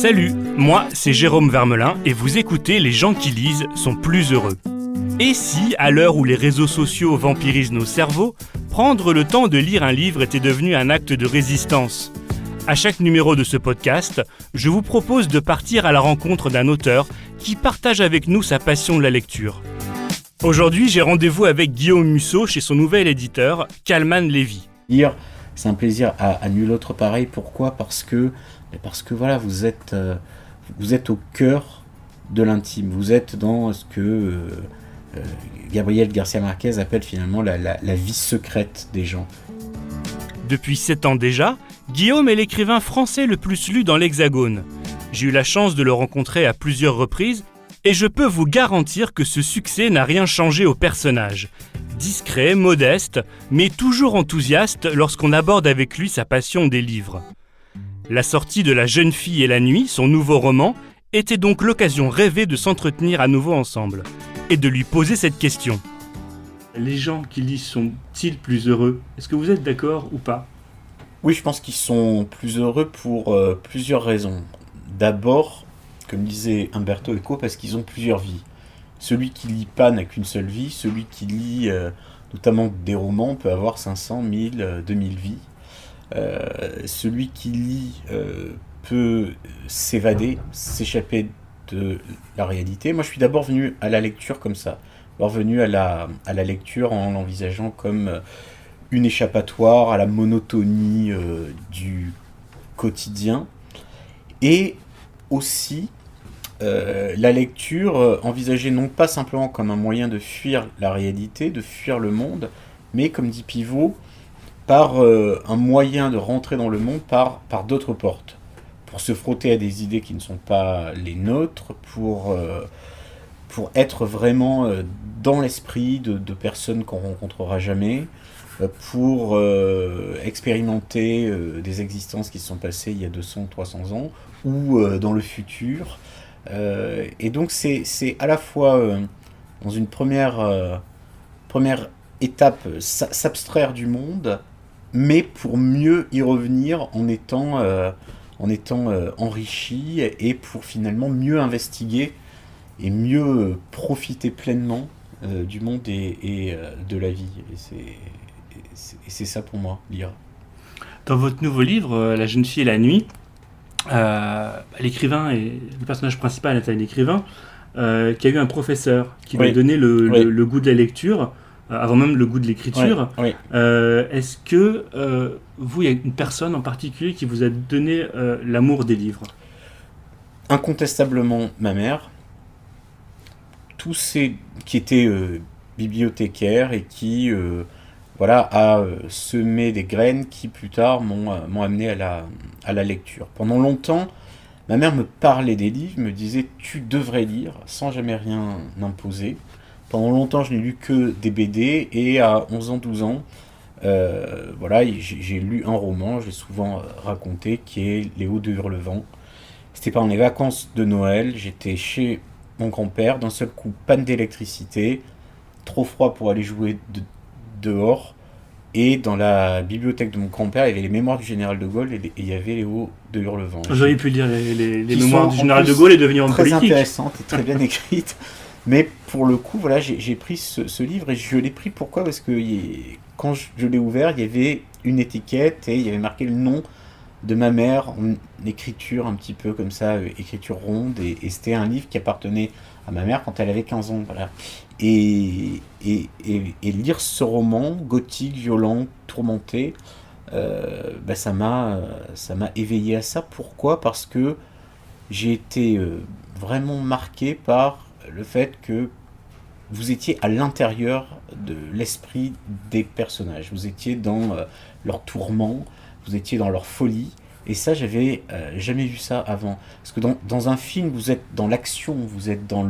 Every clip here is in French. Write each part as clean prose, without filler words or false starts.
Salut, moi c'est Jérôme Vermelin et vous écoutez Les gens qui lisent sont plus heureux. Et si, à l'heure où les réseaux sociaux vampirisent nos cerveaux, prendre le temps de lire un livre était devenu un acte de résistance ? À chaque numéro de ce podcast, je vous propose de partir à la rencontre d'un auteur qui partage avec nous sa passion de la lecture. Aujourd'hui, j'ai rendez-vous avec Guillaume Musso chez son nouvel éditeur, Calman Levy. Lire, c'est un plaisir à nul autre pareil. Pourquoi ? Parce que voilà, vous êtes au cœur de l'intime. Vous êtes dans ce que Gabriel Garcia Marquez appelle finalement la vie secrète des gens. Depuis 7 ans déjà, Guillaume est l'écrivain français le plus lu dans l'Hexagone. J'ai eu la chance de le rencontrer à plusieurs reprises et je peux vous garantir que ce succès n'a rien changé au personnage. Discret, modeste, mais toujours enthousiaste lorsqu'on aborde avec lui sa passion des livres. La sortie de La jeune fille et la nuit, son nouveau roman, était donc l'occasion rêvée de s'entretenir à nouveau ensemble et de lui poser cette question. Les gens qui lisent sont-ils plus heureux ? Est-ce que vous êtes d'accord ou pas ? Oui, je pense qu'ils sont plus heureux pour plusieurs raisons. D'abord, comme disait Umberto Eco, parce qu'ils ont plusieurs vies. Celui qui lit pas n'a qu'une seule vie, celui qui lit notamment des romans peut avoir 500, 1000, 2000 vies. Celui qui lit peut s'évader, s'échapper de la réalité. Moi, je suis d'abord venu à la lecture comme ça. D'abord venu à la lecture en l'envisageant comme une échappatoire à la monotonie du quotidien. Et aussi, la lecture envisagée non pas simplement comme un moyen de fuir la réalité, de fuir le monde, mais comme dit Pivot, par un moyen de rentrer dans le monde par d'autres portes, pour se frotter à des idées qui ne sont pas les nôtres, pour être vraiment dans l'esprit de personnes qu'on ne rencontrera jamais, pour expérimenter des existences qui se sont passées il y a 200 ou 300 ans, ou dans le futur. Et donc c'est à la fois dans une première étape s'abstraire du monde, mais pour mieux y revenir en étant enrichi et pour finalement mieux investiguer et mieux profiter pleinement du monde et de la vie. Et c'est ça pour moi, lire. Dans votre nouveau livre, La jeune fille et la nuit, l'écrivain et le personnage principal est un écrivain qui a eu un professeur qui lui a donné le goût de la lecture avant même le goût de l'écriture. Est-ce que vous, il y a une personne en particulier qui vous a donné l'amour des livres ? Incontestablement ma mère. Tous ceux qui étaient bibliothécaires et qui a semé des graines qui plus tard m'ont amené à la lecture. Pendant longtemps, ma mère me parlait des livres, me disait « tu devrais lire » sans jamais rien imposer. Pendant longtemps, je n'ai lu que des BD et à 11 ans, 12 ans, j'ai lu un roman, je l'ai souvent raconté, qui est Les Hauts de Hurlevent. C'était pendant les vacances de Noël, j'étais chez mon grand-père, d'un seul coup, panne d'électricité, trop froid pour aller jouer dehors, et dans la bibliothèque de mon grand-père, il y avait les mémoires du général de Gaulle et il y avait Les Hauts de Hurlevent. J'aurais pu lire les mémoires du général de Gaulle et devenir homme politique. Très intéressante et très bien écrite. Mais pour le coup, voilà, j'ai pris ce livre et je l'ai pris pourquoi ? Parce que quand je l'ai ouvert, il y avait une étiquette et il y avait marqué le nom de ma mère en écriture un petit peu comme ça, écriture ronde. Et c'était un livre qui appartenait à ma mère quand elle avait 15 ans. Voilà. Et lire ce roman gothique, violent, tourmenté, ça m'a éveillé à ça. Pourquoi ? Parce que j'ai été vraiment marqué par le fait que vous étiez à l'intérieur de l'esprit des personnages. Vous étiez dans leur tourment, vous étiez dans leur folie. Et ça, j'avais jamais vu ça avant. Parce que dans un film, vous êtes dans l'action, vous êtes dans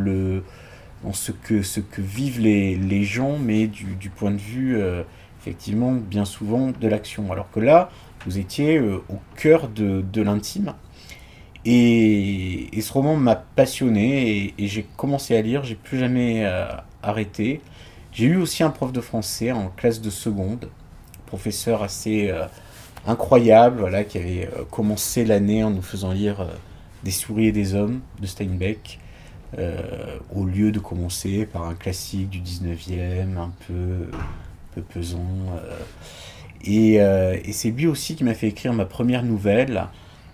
ce que vivent les gens, mais du point de vue, effectivement, bien souvent, de l'action. Alors que là, vous étiez au cœur de l'intime. Et ce roman m'a passionné et j'ai commencé à lire, j'ai plus jamais arrêté. J'ai eu aussi un prof de français en classe de seconde, professeur assez incroyable, qui avait commencé l'année en nous faisant lire Des souris et des hommes de Steinbeck, au lieu de commencer par un classique du 19e, un peu pesant. Et c'est lui aussi qui m'a fait écrire ma première nouvelle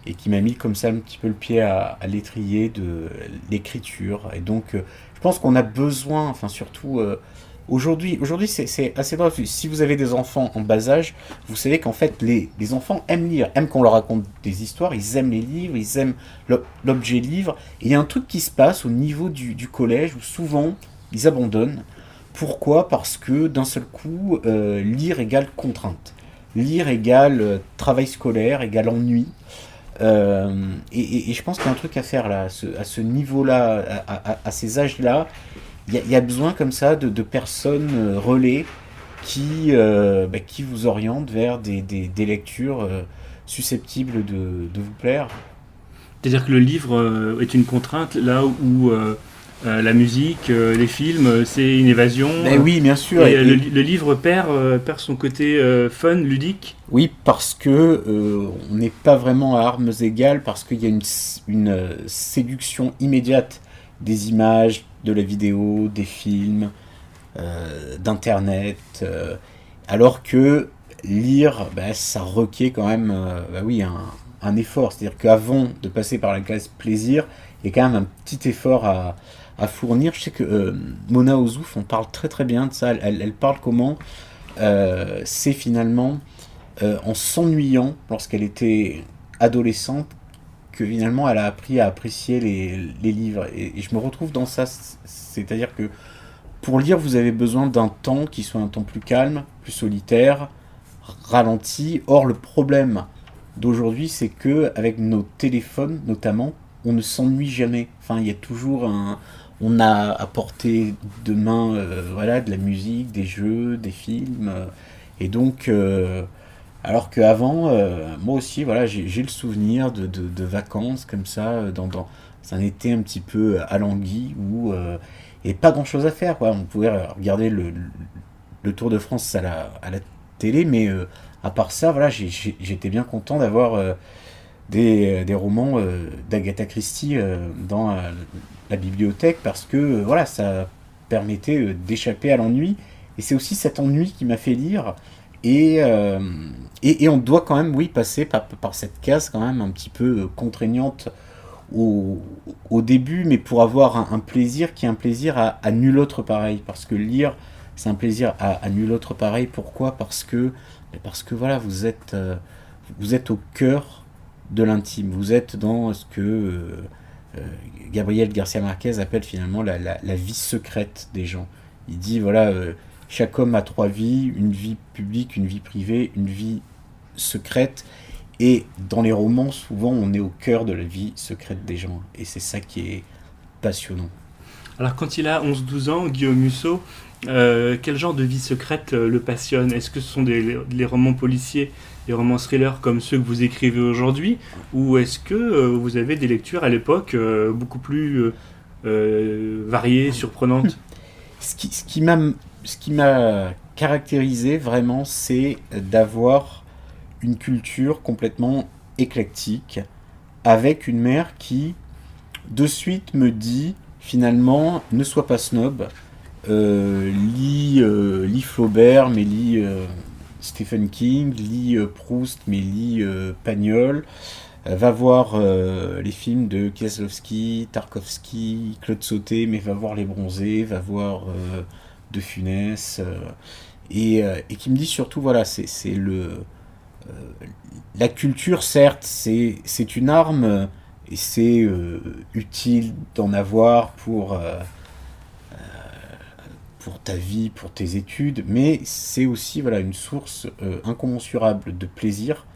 et qui m'a mis comme ça un petit peu le pied à l'étrier de l'écriture. Et donc, je pense qu'on a besoin, enfin surtout aujourd'hui c'est assez drôle. Si vous avez des enfants en bas âge, vous savez qu'en fait les enfants aiment lire, aiment qu'on leur raconte des histoires, ils aiment les livres, ils aiment l'objet livre. Et il y a un truc qui se passe au niveau du collège où souvent ils abandonnent. Pourquoi? Parce que d'un seul coup, lire égale contrainte. Lire égale travail scolaire, égale ennui. Et je pense qu'il y a un truc à faire là, à ce niveau-là, à ces âges-là. Il y a besoin comme ça de personnes relais qui vous orientent vers des lectures susceptibles de vous plaire. C'est-à-dire que le livre est une contrainte là où la musique, les films, c'est une évasion. Ben oui, bien sûr. Et le livre perd son côté fun, ludique. Oui, parce que on n'est pas vraiment à armes égales, parce qu'il y a une séduction immédiate des images, de la vidéo, des films, d'internet, alors que lire, ça requiert quand même oui, un effort. C'est-à-dire qu'avant de passer par la case plaisir, il y a quand même un petit effort à fournir. Je sais que Mona Ozouf, on parle très très bien de ça. Elle parle comment c'est finalement en s'ennuyant lorsqu'elle était adolescente que finalement elle a appris à apprécier les livres. Et je me retrouve dans ça. C'est-à-dire que pour lire, vous avez besoin d'un temps qui soit un temps plus calme, plus solitaire, ralenti. Or, le problème d'aujourd'hui, c'est que avec nos téléphones notamment, on ne s'ennuie jamais. Enfin, il y a toujours on a à portée de main voilà, de la musique, des jeux, des films. Et donc, alors qu'avant, moi aussi, voilà, j'ai le souvenir de vacances comme ça, dans un été un petit peu alangui, où il n'y avait pas grand-chose à faire, quoi. On pouvait regarder le Tour de France à la télé, mais à part ça, voilà, j'étais bien content d'avoir des romans d'Agatha Christie dans la bibliothèque, parce que voilà, ça permettait d'échapper à l'ennui. Et c'est aussi cet ennui qui m'a fait lire. Et on doit quand même, oui, passer par cette case quand même un petit peu contraignante au début, mais pour avoir un plaisir qui est un plaisir à nul autre pareil. Parce que lire, c'est un plaisir à nul autre pareil. Pourquoi? Parce que voilà, vous êtes au cœur de l'intime. Vous êtes dans ce que Gabriel Garcia Marquez appelle finalement la vie secrète des gens. Il dit, voilà, chaque homme a 3 vies, une vie publique, une vie privée, une vie secrète. Et dans les romans, souvent, on est au cœur de la vie secrète des gens. Et c'est ça qui est passionnant. Alors, quand il a 11-12 ans, Guillaume Musso, quel genre de vie secrète le passionne? Est-ce que ce sont les romans policiers, les romans thrillers comme ceux que vous écrivez aujourd'hui? Ou est-ce que vous avez des lectures à l'époque beaucoup plus variées, surprenantes? Ce qui m'a caractérisé vraiment, c'est d'avoir une culture complètement éclectique, avec une mère qui, de suite, me dit, finalement, ne sois pas snob, lis Flaubert, mais lis Stephen King, lis Proust, mais lis Pagnol, va voir les films de Kieslowski, Tarkovsky, Claude Sauté, mais va voir Les Bronzés, va voir De Funès, et qui me dit surtout, voilà, c'est la culture, certes, c'est une arme, et c'est utile d'en avoir pour ta vie, pour tes études, mais c'est aussi, voilà, une source incommensurable de plaisir,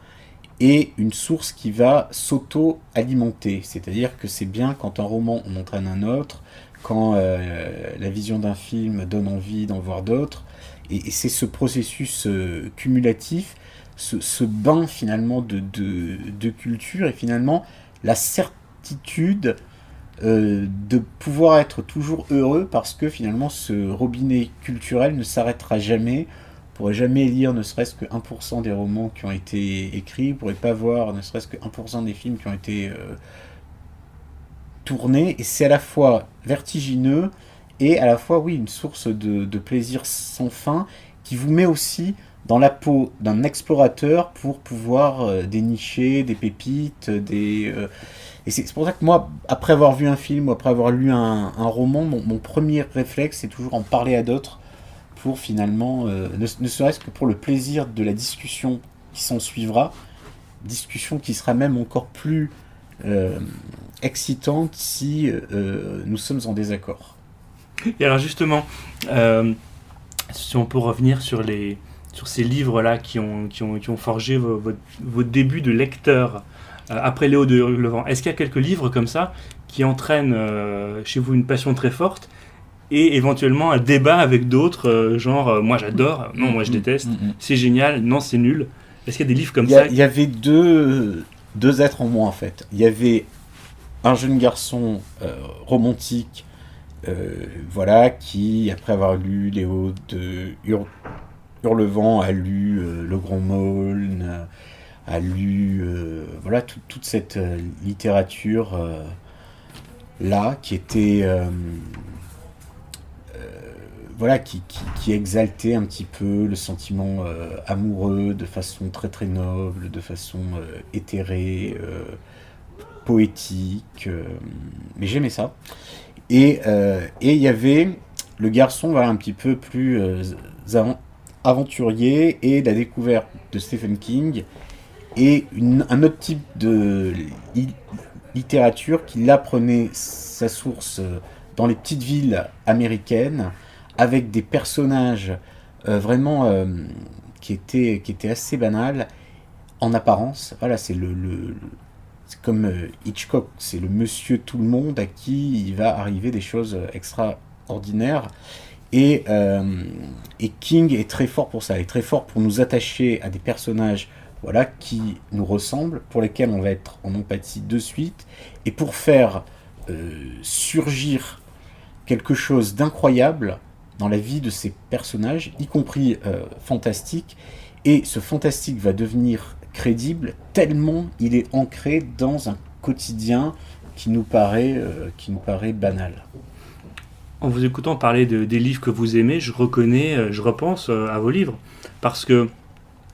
et une source qui va s'auto-alimenter. C'est-à-dire que c'est bien quand un roman en entraîne un autre, quand la vision d'un film donne envie d'en voir d'autres, et c'est ce processus cumulatif, ce bain finalement de culture, et finalement la certitude de pouvoir être toujours heureux, parce que finalement ce robinet culturel ne s'arrêtera jamais. Vous ne pourrez jamais lire ne serait-ce que 1% des romans qui ont été écrits, vous ne pourrez pas voir ne serait-ce que 1% des films qui ont été tourner, et c'est à la fois vertigineux et à la fois, oui, une source de plaisir sans fin qui vous met aussi dans la peau d'un explorateur pour pouvoir dénicher des pépites, et c'est pour ça que moi, après avoir vu un film ou après avoir lu un roman, mon premier réflexe, c'est toujours en parler à d'autres pour finalement, ne serait-ce que pour le plaisir de la discussion qui s'en suivra, discussion qui sera même encore plus excitante si nous sommes en désaccord. Et alors justement, si on peut revenir sur ces livres-là qui ont forgé vos débuts de lecteur après Léo de Hurlevent, est-ce qu'il y a quelques livres comme ça qui entraînent chez vous une passion très forte et éventuellement un débat avec d'autres, genre moi j'adore, non moi je déteste, c'est génial, non c'est nul. Est-ce qu'il y a des livres comme ça? Il y avait deux êtres en moi en fait. Il y avait un jeune garçon romantique, voilà, qui après avoir lu Léo de Hurlevent a lu Le Grand Maulne, a lu voilà toute cette littérature là qui était voilà, qui exaltait un petit peu le sentiment amoureux de façon très très noble, de façon éthérée, poétique, mais j'aimais ça. Et il y avait le garçon, voilà, un petit peu plus aventurier, et la découverte de Stephen King, et un autre type de littérature qui là prenait sa source dans les petites villes américaines, avec des personnages vraiment qui étaient assez banals en apparence. Voilà, c'est c'est comme Hitchcock, c'est le monsieur tout le monde à qui il va arriver des choses extraordinaires. Et King est très fort pour ça, il est très fort pour nous attacher à des personnages, voilà, qui nous ressemblent, pour lesquels on va être en empathie de suite, et pour faire surgir quelque chose d'incroyable dans la vie de ces personnages, y compris fantastique, et ce fantastique va devenir crédible tellement il est ancré dans un quotidien qui nous paraît banal. En vous écoutant parler des livres que vous aimez, je repense à vos livres, parce que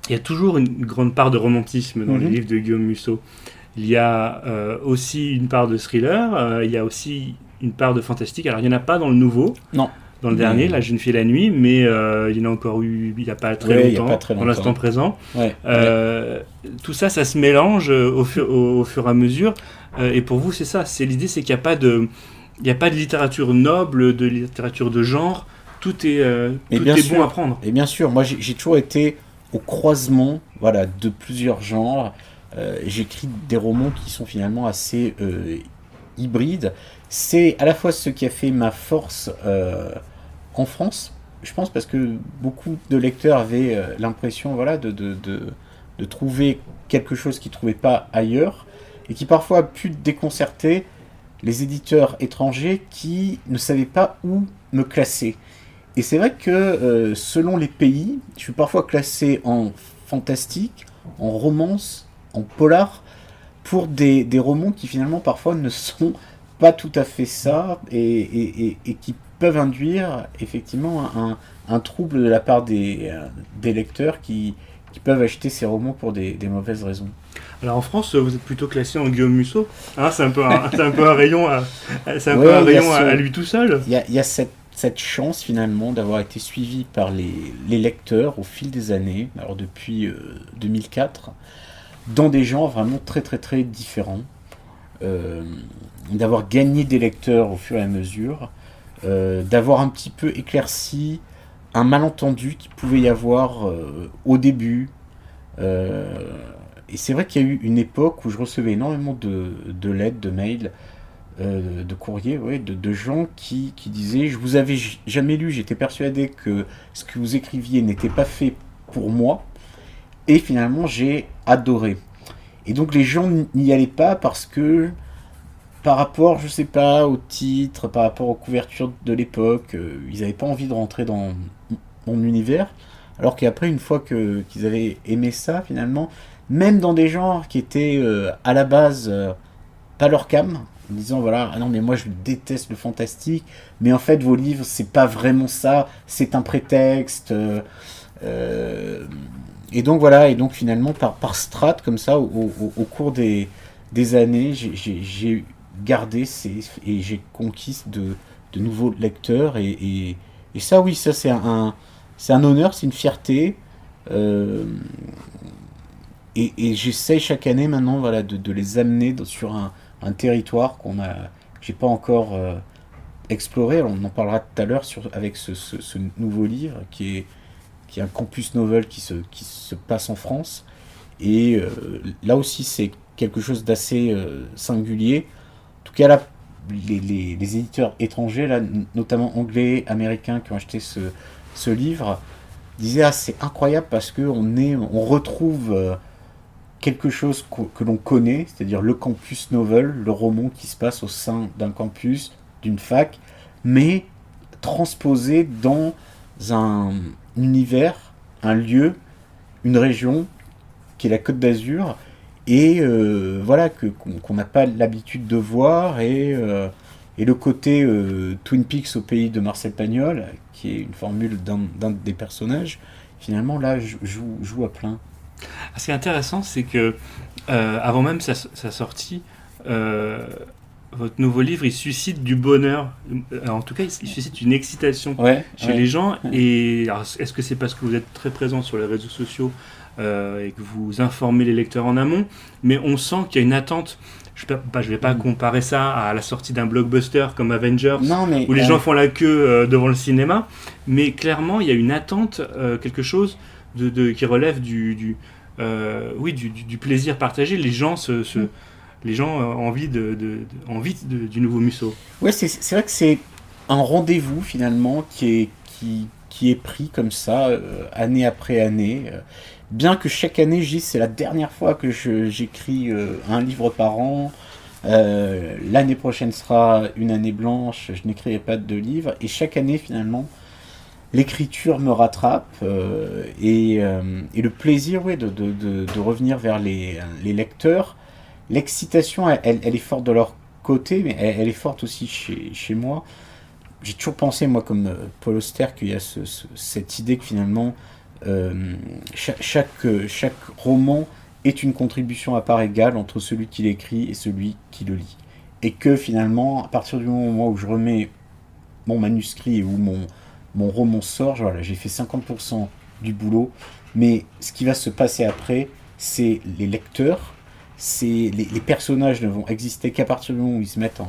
il y a toujours une grande part de romantisme dans les livres de Guillaume Musso. Il y a aussi une part de thriller, il y a aussi une part de fantastique. Alors il n'y en a pas dans le nouveau. Non. Dans le dernier, La Jeune fille et la nuit, mais il y en a encore eu il n'y a pas très longtemps, dans l'instant présent. Ouais. Tout ça, ça se mélange au fur et à mesure. Et pour vous, c'est ça. L'idée, c'est qu'il n'y a pas de littérature noble, de littérature de genre. Tout est bon à prendre. Et bien sûr, moi j'ai toujours été au croisement, voilà, de plusieurs genres. J'écris des romans qui sont finalement assez hybrides. C'est à la fois ce qui a fait ma force en France, je pense, parce que beaucoup de lecteurs avaient l'impression, voilà, de trouver quelque chose qu'ils ne trouvaient pas ailleurs, et qui parfois a pu déconcerter les éditeurs étrangers qui ne savaient pas où me classer. Et c'est vrai que selon les pays, je suis parfois classé en fantastique, en romance, en polar, pour des romans qui finalement parfois ne sont pas tout à fait ça, et qui peuvent induire effectivement un trouble de la part des lecteurs qui peuvent acheter ces romans pour des mauvaises raisons. Alors en France, vous êtes plutôt classé en Guillaume Musso, hein, c'est un peu un rayon à lui tout seul. Il y a cette chance finalement d'avoir été suivi par les lecteurs au fil des années, alors depuis 2004, dans des genres vraiment très très très différents, d'avoir gagné des lecteurs au fur et à mesure, d'avoir un petit peu éclairci un malentendu qu'il pouvait y avoir au début. Et c'est vrai qu'il y a eu une époque où je recevais énormément de lettres, de mails, de courriers, ouais, de gens qui disaient « Je vous avais jamais lu, j'étais persuadé que ce que vous écriviez n'était pas fait pour moi, et finalement j'ai adoré ». Et donc les gens n'y allaient pas parce que, par rapport, je sais pas, au titre, par rapport aux couvertures de l'époque, ils n'avaient pas envie de rentrer dans mon univers, alors qu'après, une fois qu'ils avaient aimé ça, finalement, même dans des genres qui étaient à la base pas leur came, en disant voilà, ah non mais moi je déteste le fantastique, mais en fait vos livres c'est pas vraiment ça, c'est un prétexte. Et donc voilà, et donc finalement par strat comme ça, au cours des années, j'ai gardé et j'ai conquis de nouveaux lecteurs, et ça oui, ça c'est un honneur, c'est une fierté. Euh, et j'essaie chaque année maintenant voilà, de les amener sur un territoire que j'ai pas encore exploré. On en parlera tout à l'heure avec ce nouveau livre qui est un campus novel qui se passe en France. Et là aussi, c'est quelque chose d'assez singulier. En tout cas, là, les éditeurs étrangers, là, notamment anglais, américains, qui ont acheté ce livre, disaient ah, c'est incroyable parce on retrouve quelque chose que l'on connaît, c'est-à-dire le campus novel, le roman qui se passe au sein d'un campus, d'une fac, mais transposé dans un univers, un lieu, une région qui est la Côte d'Azur, et voilà qu'on n'a pas l'habitude de voir, et le côté Twin Peaks au pays de Marcel Pagnol, qui est une formule d'un des personnages, finalement là joue à plein. Ce qui est intéressant, c'est que avant même sa sortie, votre nouveau livre, il suscite du bonheur. En tout cas, il suscite une excitation chez les gens. Et alors, est-ce que c'est parce que vous êtes très présent sur les réseaux sociaux et que vous informez les lecteurs en amont, mais on sent qu'il y a une attente. Je ne vais pas comparer ça à la sortie d'un blockbuster comme Avengers, où les gens font la queue devant le cinéma, mais clairement, il y a une attente, quelque chose qui relève du plaisir partagé. Les gens ont envie du nouveau Musso. Ouais, c'est vrai que c'est un rendez-vous finalement qui est pris comme ça, année après année. Bien que chaque année, je dis c'est la dernière fois que j'écris un livre par an. L'année prochaine sera une année blanche, je n'écrirai pas de livre. Et chaque année, finalement, l'écriture me rattrape, et le plaisir de revenir vers les lecteurs. L'excitation, elle est forte de leur côté, mais elle est forte aussi chez moi. J'ai toujours pensé, moi, comme Paul Auster, qu'il y a cette idée que finalement, chaque roman est une contribution à part égale entre celui qui l'écrit et celui qui le lit. Et que finalement, à partir du moment où je remets mon manuscrit et où mon roman sort, voilà, j'ai fait 50% du boulot, mais ce qui va se passer après, c'est les lecteurs, les personnages ne vont exister qu'à partir du moment où ils se mettent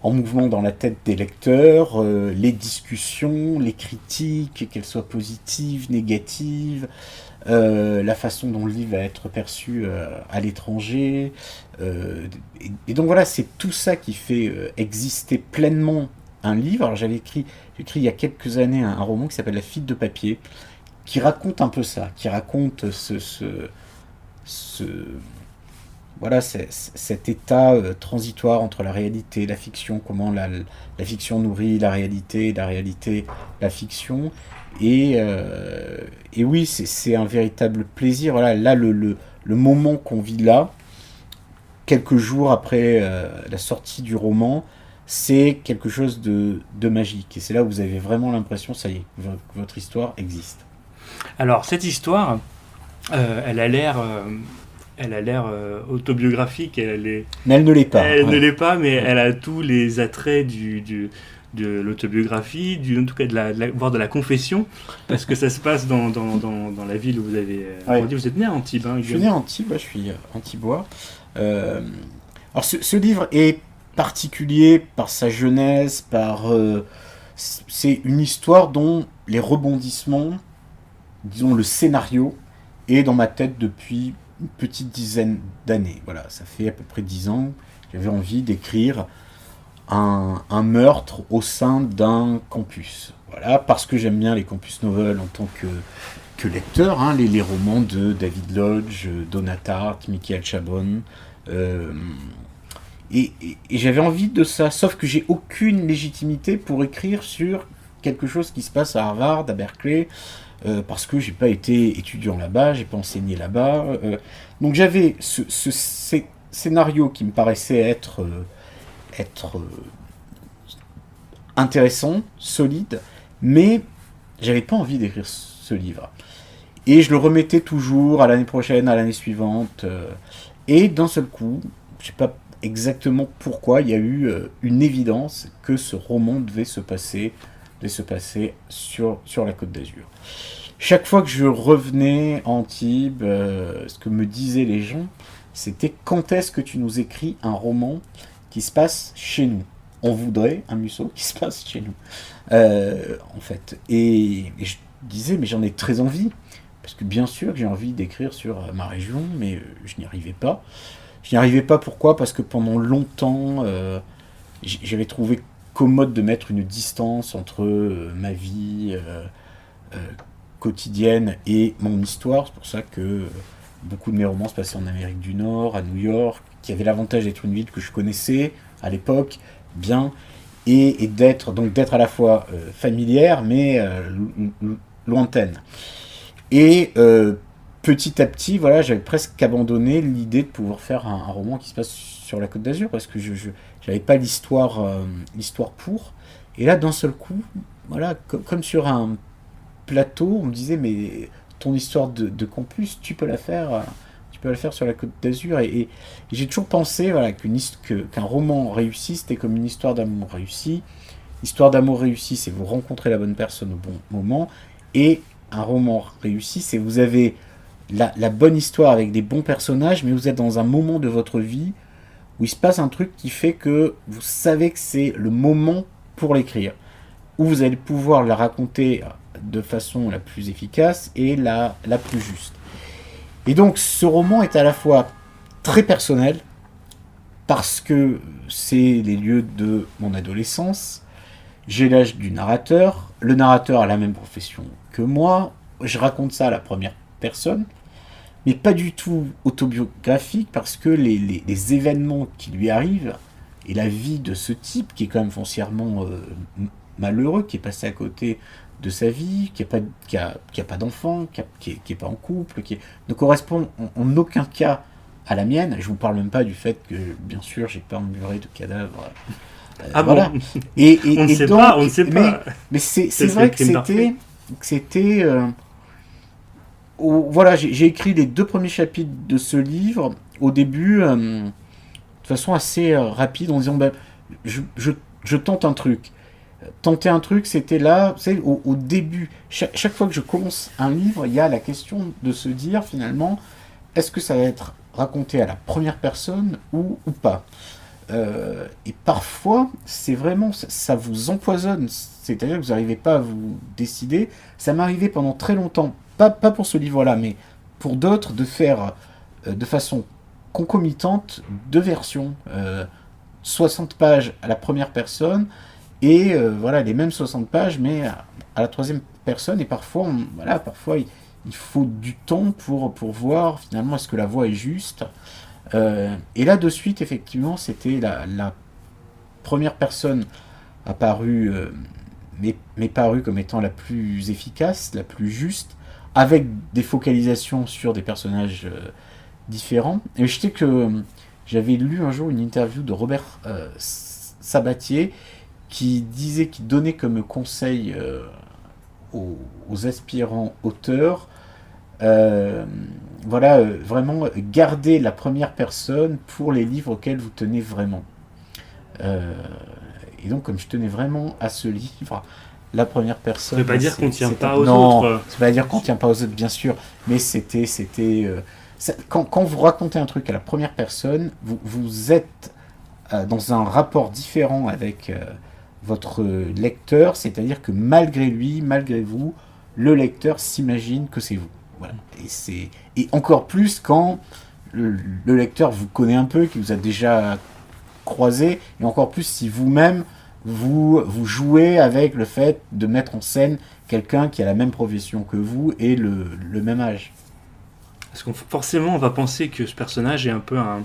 en mouvement dans la tête des lecteurs, les discussions, les critiques, qu'elles soient positives, négatives, la façon dont le livre va être perçu à l'étranger. Et donc voilà, c'est tout ça qui fait exister pleinement un livre. Alors j'ai écrit il y a quelques années un roman qui s'appelle La Figue de papier, qui raconte un peu ça, qui raconte voilà, cet état transitoire entre la réalité et la fiction, comment la fiction nourrit la réalité la fiction. Et oui, c'est un véritable plaisir. Voilà, là, le moment qu'on vit là, quelques jours après la sortie du roman, c'est quelque chose de magique. Et c'est là où vous avez vraiment l'impression, ça y est, votre histoire existe. Alors, cette histoire, elle a l'air autobiographique. Mais elle ne l'est pas. Elle ne l'est pas, mais elle a tous les attraits de l'autobiographie, en tout cas voire de la confession, parce que ça se passe dans la ville où vous avez grandi. Vous êtes né à Antibes, hein, je suis né à Antibes, je suis antibois. Alors ce livre est particulier par sa jeunesse, c'est une histoire dont les rebondissements, disons le scénario, est dans ma tête depuis une petite dizaine d'années. Voilà, ça fait à peu près 10 ans que j'avais envie d'écrire un meurtre au sein d'un campus. Voilà, parce que j'aime bien les campus novels en tant que lecteur, hein, les romans de David Lodge, Donna Tartt, Michael Chabon. Et j'avais envie de ça, sauf que j'ai aucune légitimité pour écrire sur quelque chose qui se passe à Harvard, à Berkeley, parce que j'ai pas été étudiant là-bas, j'ai pas enseigné là-bas. Donc j'avais ce scénario qui me paraissait être être intéressant, solide, mais j'avais pas envie d'écrire ce livre. Et je le remettais toujours à l'année prochaine, à l'année suivante. Et d'un seul coup, je sais pas exactement pourquoi, il y a eu une évidence que ce roman devait se passer sur la Côte d'Azur. Chaque fois que je revenais à Antibes, ce que me disaient les gens, c'était quand est-ce que tu nous écris un roman qui se passe chez nous? On voudrait un Musso qui se passe chez nous, en fait. Et je disais, mais j'en ai très envie, parce que bien sûr que j'ai envie d'écrire sur ma région, mais je n'y arrivais pas. Je n'y arrivais pas, pourquoi? Parce que pendant longtemps, j'avais trouvé commode de mettre une distance entre ma vie quotidienne et mon histoire. C'est pour ça que beaucoup de mes romans se passaient en Amérique du Nord, à New York, qui avait l'avantage d'être une ville que je connaissais à l'époque, bien, et d'être à la fois familière, mais lointaine. Et petit à petit, voilà, j'avais presque abandonné l'idée de pouvoir faire un roman qui se passe sur la Côte d'Azur, parce que je n'avais pas l'histoire pour. Et là, d'un seul coup, voilà, comme sur un plateau, on me disait, mais ton histoire de campus, tu peux la faire sur la Côte d'Azur. Et j'ai toujours pensé, voilà, qu'un roman réussi, c'était comme une histoire d'amour réussie. L'histoire d'amour réussie, c'est vous rencontrez la bonne personne au bon moment. Et un roman réussi, c'est vous avez la bonne histoire avec des bons personnages, mais vous êtes dans un moment de votre vie où il se passe un truc qui fait que vous savez que c'est le moment pour l'écrire, où vous allez pouvoir la raconter de façon la plus efficace et la plus juste. Et donc ce roman est à la fois très personnel, parce que c'est les lieux de mon adolescence, j'ai l'âge du narrateur, le narrateur a la même profession que moi, je raconte ça à la première personne, mais pas du tout autobiographique, parce que les événements qui lui arrivent, et la vie de ce type, qui est quand même foncièrement malheureux, qui est passé à côté de sa vie, qui a pas d'enfant, qui est pas en couple, qui ne correspond en aucun cas à la mienne. Je vous parle même pas du fait que, bien sûr, j'ai pas emmuré de cadavres. Voilà. Bon. On ne sait pas. Mais c'est vrai que c'était voilà, j'ai écrit les 2 premiers chapitres de ce livre au début de façon assez rapide, en disant je tente un truc. Tenter un truc, c'était là, vous savez, au début. Chaque fois que je commence un livre, il y a la question de se dire finalement, est-ce que ça va être raconté à la première personne ou pas? Et parfois, c'est vraiment, ça vous empoisonne, c'est-à-dire que vous n'arrivez pas à vous décider. Ça m'est arrivé pendant très longtemps, pas pour ce livre-là, mais pour d'autres, de faire de façon concomitante 2 versions, 60 pages à la première personne, et voilà, les mêmes 60 pages, mais à la troisième personne, et parfois, parfois il faut du temps pour voir finalement est-ce que la voix est juste. Et là, de suite, effectivement, c'était la première personne apparue, mais parue comme étant la plus efficace, la plus juste, avec des focalisations sur des personnages différents. Et je sais que j'avais lu un jour une interview de Robert Sabatier qui donnait comme conseil aux aspirants auteurs, vraiment garder la première personne pour les livres auxquels vous tenez vraiment. Et donc, comme je tenais vraiment à ce livre, la première personne... Ça veut pas dire qu'on tient pas aux autres. Non, ça veut pas dire qu'on tient pas aux autres, bien sûr, mais c'était quand vous racontez un truc à la première personne, vous êtes dans un rapport différent avec votre lecteur, c'est-à-dire que malgré lui, malgré vous, le lecteur s'imagine que c'est vous. Voilà. Et encore plus quand le lecteur vous connaît un peu, qui vous a déjà croisé, et encore plus si vous-même vous jouez avec le fait de mettre en scène quelqu'un qui a la même profession que vous et le même âge. Parce que forcément, on va penser que ce personnage est un peu un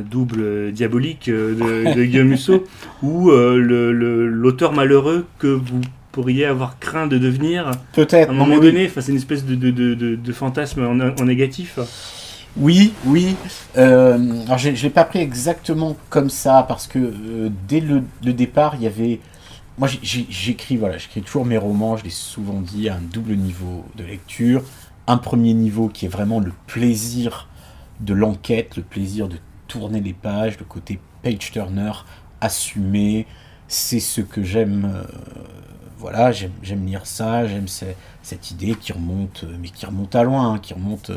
double diabolique de Guillaume Musso, ou l'auteur malheureux que vous pourriez avoir craint de devenir peut-être, à un moment donné. Enfin, c'est une espèce de fantasme en négatif. Oui, oui. Alors, je l'ai pas pris exactement comme ça parce que dès le départ, il y avait. Moi, j'écris, voilà, j'écris toujours mes romans. Je l'ai souvent dit, à un double niveau de lecture. Un premier niveau qui est vraiment le plaisir de l'enquête, le plaisir de tourner les pages, le côté page turner assumé. C'est ce que j'aime. Voilà, j'aime lire ça. Cette idée qui remonte, mais qui remonte à loin, hein, qui remonte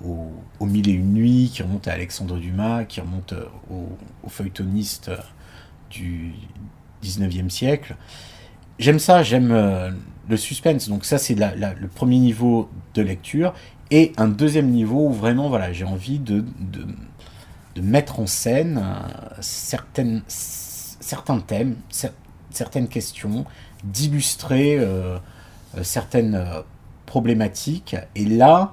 au Mille et une nuits, qui remonte à Alexandre Dumas, qui remonte aux feuilletonistes du 19e siècle. J'aime ça, j'aime le suspense. Donc ça, c'est le premier niveau de lecture. Et un deuxième niveau où vraiment, voilà, j'ai envie de mettre en scène certains thèmes, certaines questions, d'illustrer certaines problématiques. Et là,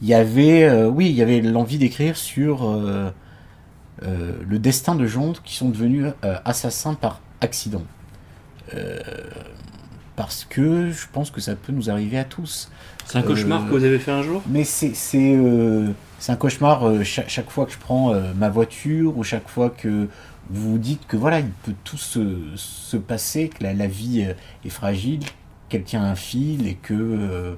il y avait, oui, il y avait l'envie d'écrire sur le destin de gens qui sont devenus assassins par accident. Euh, Parce que je pense que ça peut nous arriver à tous. C'est un cauchemar que vous avez fait un jour? Mais c'est un cauchemar chaque fois que je prends ma voiture ou chaque fois que vous vous dites que voilà, il peut tout se passer, que la vie est fragile, qu'elle tient un fil et que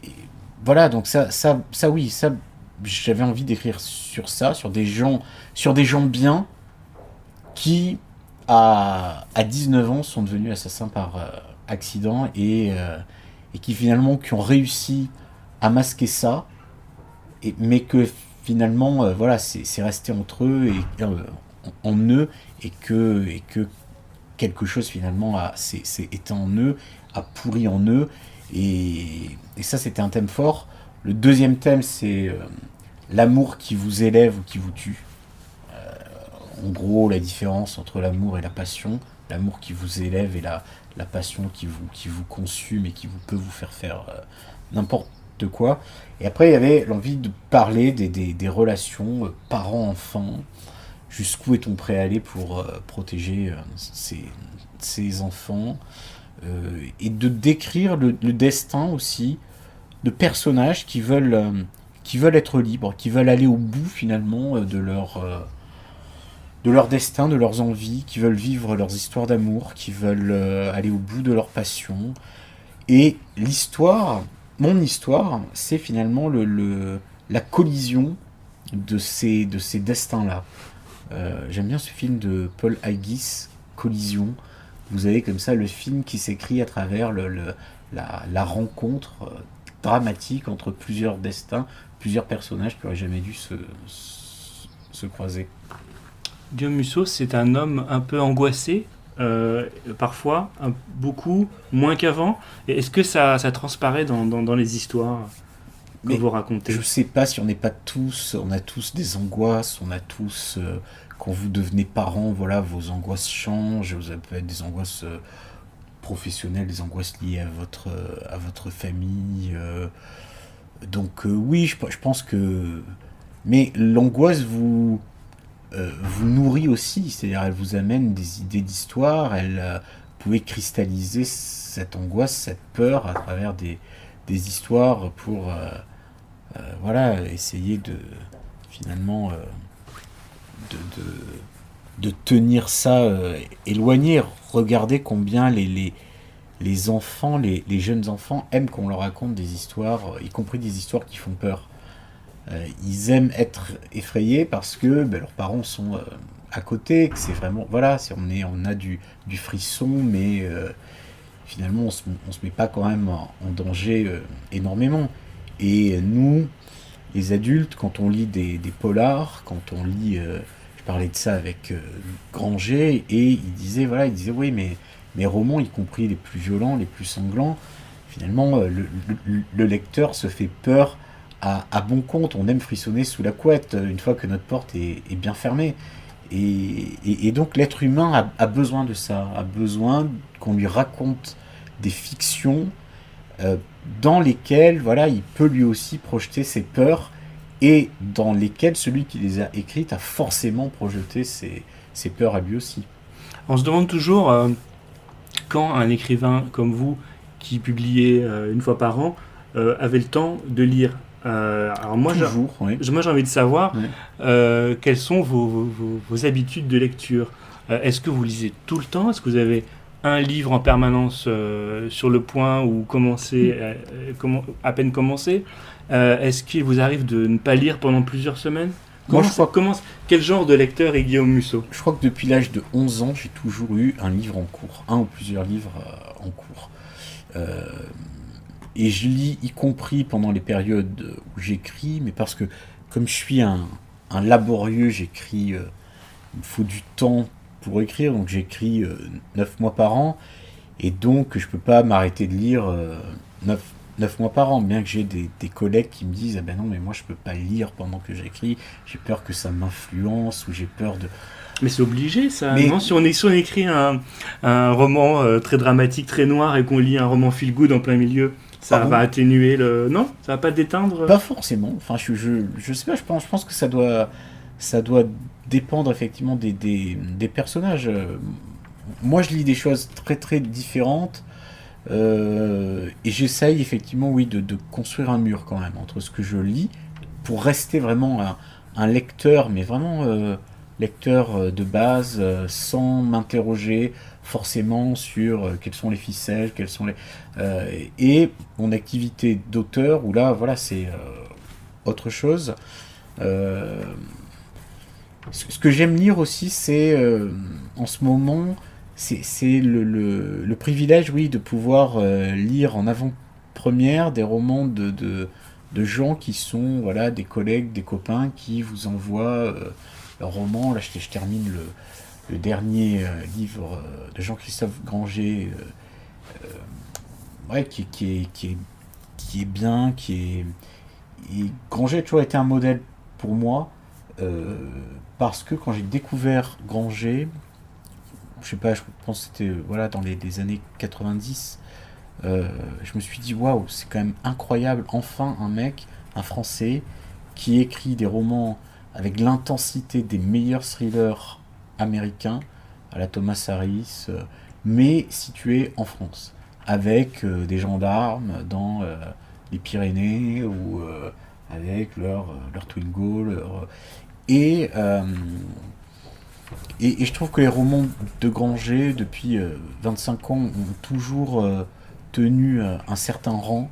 et voilà, donc ça oui, ça j'avais envie d'écrire sur ça, sur des gens bien qui à 19 ans sont devenus assassins par accident et qui finalement qui ont réussi à masquer ça, mais que finalement voilà c'est resté entre eux et en eux et que quelque chose finalement c'est été en eux, a pourri en eux et ça c'était un thème fort. Le deuxième thème c'est l'amour qui vous élève ou qui vous tue. En gros, la différence entre l'amour et la passion, l'amour qui vous élève et la passion qui vous consume et qui peut vous faire n'importe quoi. Et après, il y avait l'envie de parler des relations parents-enfants. Jusqu'où est-on prêt à aller pour protéger ses enfants et de décrire le destin aussi de personnages qui veulent être libres, qui veulent aller au bout finalement de leur destin, de leurs envies, qui veulent vivre leurs histoires d'amour, qui veulent aller au bout de leur passion. Et l'histoire, mon histoire, c'est finalement la collision de ces destins-là. J'aime bien ce film de Paul Haggis, Collision. Vous avez comme ça le film qui s'écrit à travers la rencontre dramatique entre plusieurs destins, plusieurs personnages qui n'auraient jamais dû se croiser. Guillaume Musso, c'est un homme un peu angoissé, parfois, beaucoup, moins qu'avant. Et est-ce que ça transparaît dans les histoires que Mais vous racontez? je sais pas si on a tous des angoisses, on a tous, quand vous devenez parent, voilà, vos angoisses changent, ça peut être des angoisses professionnelles, des angoisses liées à votre famille. Donc oui, je pense que... Mais l'angoisse vous nourrit aussi, c'est-à-dire elle vous amène des idées d'histoire, vous pouvez cristalliser cette angoisse, cette peur à travers des histoires pour voilà, essayer de finalement de, de tenir ça éloigné. Regardez combien les enfants, les jeunes enfants aiment qu'on leur raconte des histoires, y compris des histoires qui font peur. Ils aiment être effrayés parce que ben, leurs parents sont à côté, que c'est vraiment, voilà, on a du frisson, mais finalement on se met pas quand même en danger énormément. Et nous, les adultes, quand on lit des polars, quand on lit, je parlais de ça avec Granger, et il disait oui, mais mes romans, y compris les plus violents, les plus sanglants, finalement, le lecteur se fait peur à bon compte. On aime frissonner sous la couette une fois que notre porte est bien fermée. Et donc l'être humain a besoin de ça, a besoin qu'on lui raconte des fictions euh, dans lesquelles voilà, il peut lui aussi projeter ses peurs et dans lesquelles celui qui les a écrites a forcément projeté ses peurs à lui aussi. On se demande toujours quand un écrivain comme vous, qui publiez une fois par an, avez le temps de lire. Alors moi, Toujours, oui. moi, j'ai envie de savoir Ouais. quelles sont vos habitudes de lecture. Est-ce que vous lisez tout le temps? Est-ce que vous avez un livre en permanence sur le point ou à peine commencé? Est-ce qu'il vous arrive de ne pas lire pendant plusieurs semaines? Moi, je crois, Quel genre de lecteur est Guillaume Musso? je crois que depuis l'âge de 11 ans, j'ai toujours eu un livre en cours, un ou plusieurs livres en cours. Euh, et je lis y compris pendant les périodes où j'écris, mais parce que comme je suis un laborieux, j'écris, il me faut du temps pour écrire, donc j'écris 9 mois par an, et donc je peux pas m'arrêter de lire 9, 9 mois par an, bien que j'ai des collègues qui me disent ah ben non mais moi je peux pas lire pendant que j'écris, j'ai peur que ça m'influence ou j'ai peur de... Mais c'est obligé, ça. Mais Non, si on écrit un roman très dramatique, très noir, et qu'on lit un roman feel good en plein milieu, ça pardon, va atténuer le. Non, ça va pas déteindre. pas forcément, enfin je sais pas, je pense que ça doit dépendre effectivement des personnages. Moi je lis des choses très très différentes. Et j'essaye effectivement, oui, de construire un mur quand même entre ce que je lis pour rester vraiment un lecteur, mais vraiment lecteur de base, sans m'interroger forcément sur quelles sont les ficelles, quelles sont les et mon activité d'auteur où là, voilà, c'est autre chose. Euh, Ce que j'aime lire aussi, c'est en ce moment, c'est le privilège, oui, de pouvoir lire en avant-première des romans de gens qui sont, voilà, des collègues, des copains qui vous envoient leurs romans. Là, je termine le dernier livre de Jean-Christophe Granger, ouais, qui est bien, et Granger a toujours été un modèle pour moi. euh, Parce que quand j'ai découvert Granger, je sais pas, je pense que c'était voilà, dans les années 90, je me suis dit waouh, c'est quand même incroyable, enfin un mec, un Français, qui écrit des romans avec l'intensité des meilleurs thrillers américains, à la Thomas Harris, mais situé en France, avec des gendarmes dans les Pyrénées ou avec leur Twingo, et, euh, et je trouve que les romans de Granger, depuis 25 ans, ont toujours tenu un certain rang.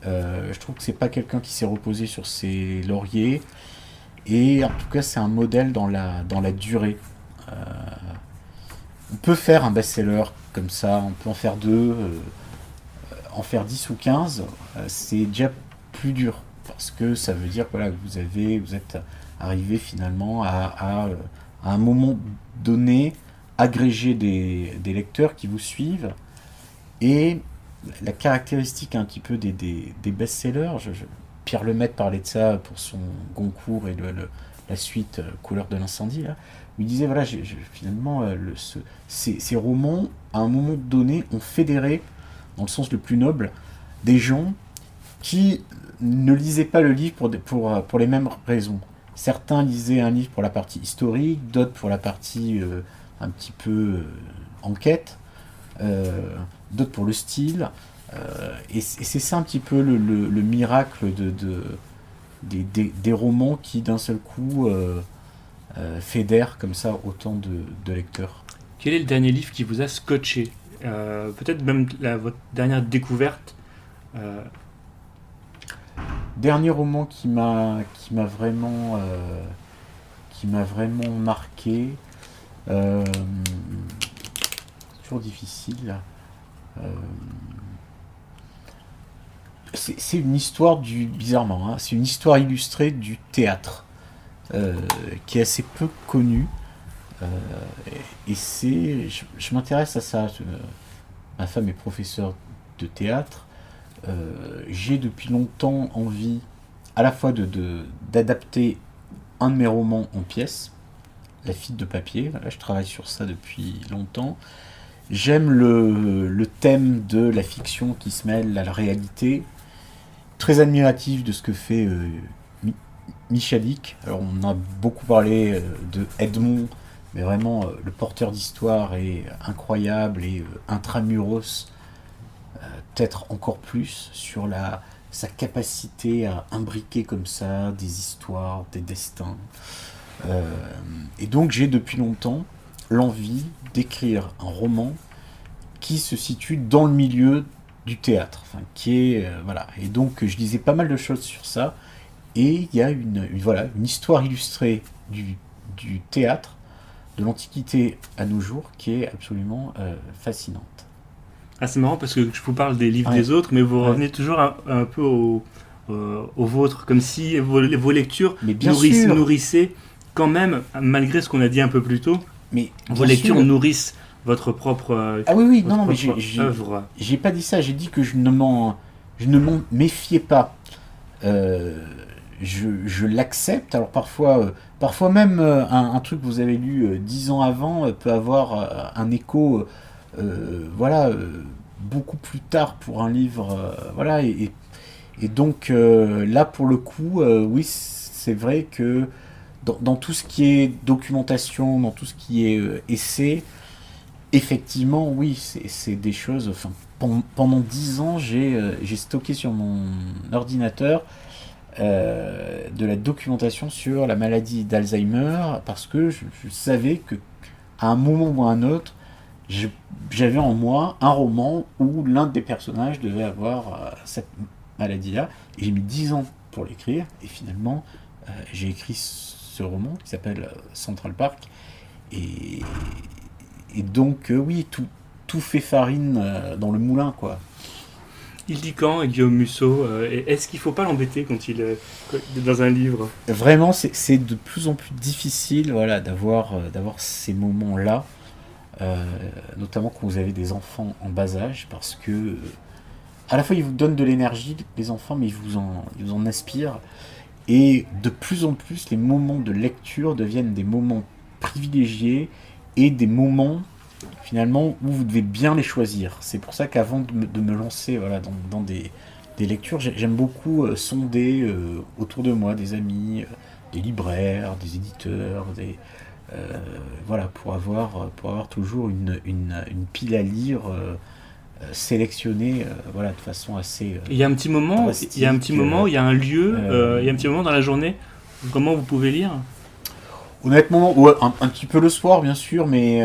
Je trouve que c'est pas quelqu'un qui s'est reposé sur ses lauriers. Et en tout cas, c'est un modèle dans la durée. Euh, on peut faire un best-seller comme ça, on peut en faire deux, en faire 10 ou 15. C'est déjà plus dur. Parce que ça veut dire que voilà, vous êtes arrivé finalement à un moment donné, agréger des lecteurs qui vous suivent. Et la caractéristique un petit peu des best-sellers, Pierre Lemaitre parlait de ça pour son Goncourt et la suite Couleur de l'incendie, là, où il disait, voilà, finalement, ces romans, à un moment donné, ont fédéré, dans le sens le plus noble, des gens qui ne lisaient pas le livre pour les mêmes raisons. Certains lisaient un livre pour la partie historique, d'autres pour la partie un petit peu enquête, euh, d'autres pour le style. Et c'est ça un petit peu le miracle des romans qui d'un seul coup fédèrent comme ça autant de lecteurs. Quel est le dernier livre qui vous a scotché? Peut-être même votre dernière découverte. euh, Dernier roman qui m'a vraiment marqué. C'est toujours difficile. Euh, c'est une histoire bizarrement, hein, c'est une histoire illustrée du théâtre euh, qui est assez peu connue. Euh, et je m'intéresse à ça. Ma femme est professeure de théâtre. J'ai depuis longtemps envie à la fois d'adapter un de mes romans en pièces, La Fille de papier. Voilà, je travaille sur ça depuis longtemps. J'aime le thème de la fiction qui se mêle à la réalité. Très admiratif de ce que fait Michalik. Alors on a beaucoup parlé de Edmond, mais vraiment le porteur d'histoire est incroyable et intramuros peut-être encore plus sur sa capacité à imbriquer comme ça des histoires, des destins. Et donc j'ai depuis longtemps l'envie d'écrire un roman qui se situe dans le milieu du théâtre, enfin, qui est voilà. Et donc je lisais pas mal de choses sur ça, et il y a voilà, une histoire illustrée du théâtre de l'Antiquité à nos jours qui est absolument fascinante. Ah, c'est marrant parce que je vous parle des livres Ouais. des autres, mais vous Ouais. revenez toujours un peu au vôtre, comme si vos lectures Mais bien sûr, nourrissaient quand même, malgré ce qu'on a dit un peu plus tôt, mais vos bien lectures sûr. nourrissent votre propre, Ah oui, oui, non, votre non, mais propre œuvre. j'ai pas dit ça, j'ai dit que je ne m'en méfiais pas. Euh, je l'accepte. Alors parfois même un truc que vous avez lu 10 ans avant peut avoir un écho, voilà, beaucoup plus tard pour un livre, voilà, et donc là pour le coup, oui, c'est vrai que dans tout ce qui est documentation, dans tout ce qui est essai, effectivement, oui, c'est des choses. Enfin, pendant 10 ans, j'ai stocké sur mon ordinateur de la documentation sur la maladie d'Alzheimer parce que je savais que à un moment ou à un autre, je- j'avais en moi un roman où l'un des personnages devait avoir cette maladie-là. Et j'ai mis 10 ans pour l'écrire. Et finalement, j'ai écrit ce roman qui s'appelle Central Park. Et, et donc, oui, tout fait farine dans le moulin, quoi. Il dit quand, Guillaume Musso, est-ce qu'il ne faut pas l'embêter quand il est dans un livre? Vraiment, c'est de plus en plus difficile, voilà, d'avoir ces moments-là, euh, notamment quand vous avez des enfants en bas âge, parce que à la fois ils vous donnent de l'énergie, les enfants, mais ils vous en aspirent. Et de plus en plus, les moments de lecture deviennent des moments privilégiés et des moments finalement où vous devez bien les choisir. C'est pour ça qu'avant de me lancer, voilà, dans des lectures, j'aime beaucoup sonder autour de moi des amis, des libraires, des éditeurs, voilà, pour avoir toujours une pile à lire sélectionnée, voilà, de façon assez Il y a un petit moment, il y a un petit drastique. moment, il y a un lieu, il y a un Euh, petit moment dans la journée, comment vous pouvez lire? Honnêtement, ouais, un petit peu le soir, bien sûr, mais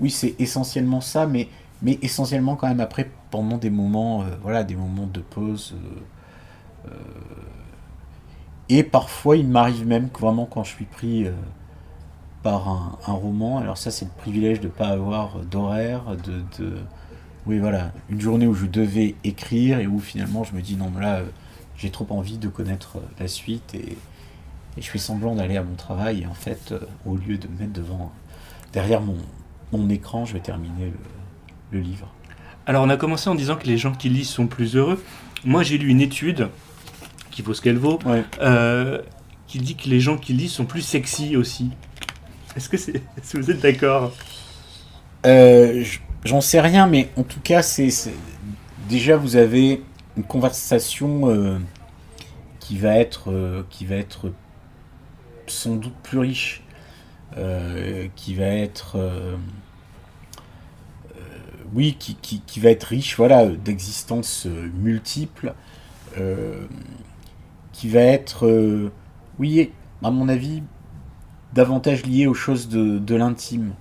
oui, c'est essentiellement ça, mais essentiellement quand même après, pendant des moments, voilà, des moments de pause. Et parfois, il m'arrive même que vraiment quand je suis pris par un roman, alors ça, c'est le privilège de ne pas avoir d'horaire, oui, voilà, une journée où je devais écrire et où finalement je me dis non, mais là, j'ai trop envie de connaître la suite et je fais semblant d'aller à mon travail et en fait, au lieu de me mettre derrière mon écran, je vais terminer le livre. Alors on a commencé en disant que les gens qui lisent sont plus heureux. Moi j'ai lu une étude, qui vaut ce qu'elle vaut, Ouais. qui dit que les gens qui lisent sont plus sexy aussi. Est-ce que vous êtes d'accord? J'en sais rien, mais en tout cas, déjà vous avez une conversation qui va être sans doute plus riche, qui va être oui, qui va être riche, voilà, d'existences multiples, euh, qui va être, oui, à mon avis, davantage lié aux choses de l'intime.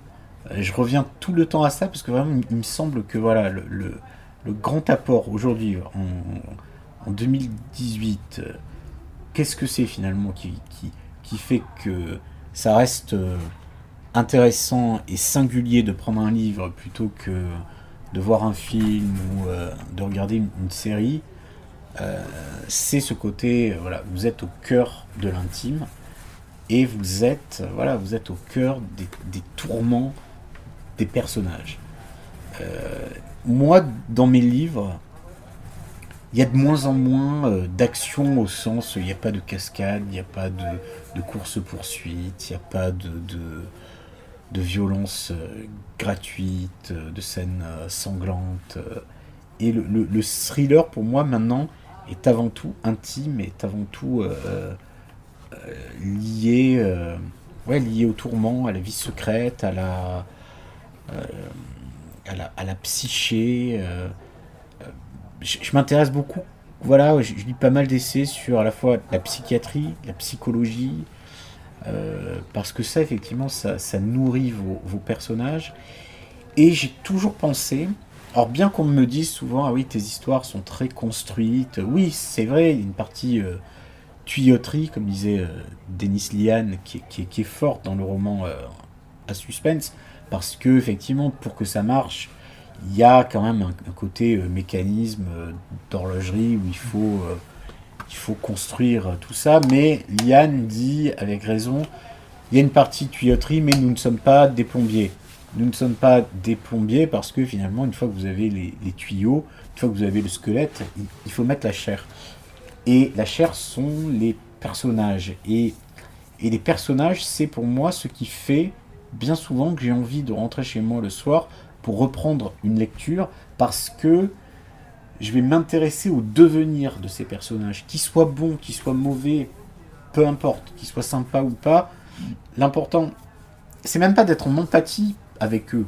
Je reviens tout le temps à ça parce que vraiment, il me semble que voilà, le grand apport aujourd'hui, en 2018, qu'est-ce que c'est finalement qui fait que ça reste intéressant et singulier de prendre un livre plutôt que de voir un film ou de regarder une série, c'est ce côté, voilà, vous êtes au cœur de l'intime et voilà, vous êtes au cœur des tourments des personnages. Moi, dans mes livres, il y a de moins en moins d'action au sens, il n'y a pas de cascade, il n'y a pas de course-poursuite, il n'y a pas de violence gratuite, de scènes sanglantes. Et le thriller, pour moi, maintenant, est avant tout intime, est avant tout lié, ouais, lié au tourment, à la vie secrète, à la psyché. Je m'intéresse beaucoup voilà, je lis pas mal d'essais sur à la fois la psychiatrie, la psychologie, parce que ça, effectivement, ça nourrit vos personnages. Et j'ai toujours pensé, alors bien qu'on me dise souvent, ah oui, tes histoires sont très construites, oui, c'est vrai, il y a une partie tuyauterie, comme disait Denis Liane, qui est forte dans le roman à suspense, parce que, effectivement, pour que ça marche, il y a quand même un côté mécanisme d'horlogerie où il faut construire tout ça, mais Liane dit, avec raison, il y a une partie tuyauterie, mais nous ne sommes pas des plombiers. Nous ne sommes pas des plombiers parce que finalement, une fois que vous avez les tuyaux, une fois que vous avez le squelette, il faut mettre la chair. Et la chair sont les personnages. Et les personnages, c'est pour moi ce qui fait bien souvent que j'ai envie de rentrer chez moi le soir pour reprendre une lecture, parce que je vais m'intéresser au devenir de ces personnages. Qu'ils soient bons, qu'ils soient mauvais, peu importe, qu'ils soient sympas ou pas, l'important, c'est même pas d'être en empathie avec eux.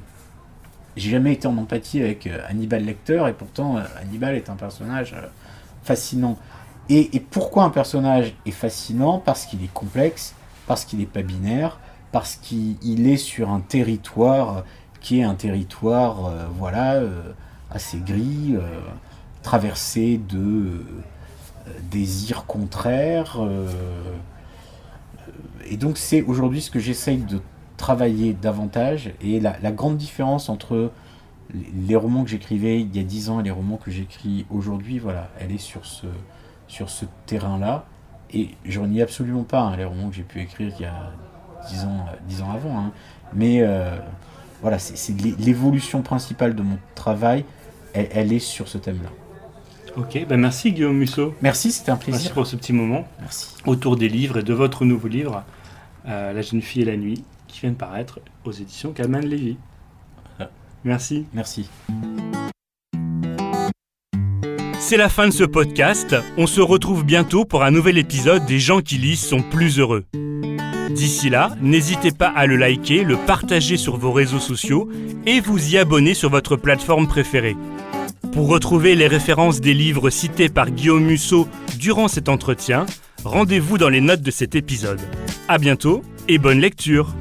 J'ai jamais été en empathie avec Hannibal Lecter, et pourtant Hannibal est un personnage fascinant. Et pourquoi un personnage est fascinant ? Parce qu'il est complexe, parce qu'il n'est pas binaire, parce qu'il est sur un territoire qui est un territoire assez gris, traversé de désirs contraires. Et donc c'est aujourd'hui ce que j'essaye de travailler davantage. Et la grande différence entre les romans que j'écrivais il y a 10 ans et les romans que j'écris aujourd'hui, voilà, elle est sur ce terrain-là. Et je renie absolument pas les romans que j'ai pu écrire il y a 10 ans avant. Mais voilà, c'est l'évolution principale de mon travail, elle est sur ce thème-là. Ok, merci Guillaume Musso. Merci, c'était un plaisir. Merci pour ce petit moment. Merci. Autour des livres et de votre nouveau livre, La jeune fille et la nuit, qui vient de paraître aux éditions Calman Lévy. Merci. Merci. C'est la fin de ce podcast. On se retrouve bientôt pour un nouvel épisode des gens qui lisent sont plus heureux. D'ici là, n'hésitez pas à le liker, le partager sur vos réseaux sociaux et vous y abonner sur votre plateforme préférée. Pour retrouver les références des livres cités par Guillaume Musso durant cet entretien, rendez-vous dans les notes de cet épisode. À bientôt et bonne lecture!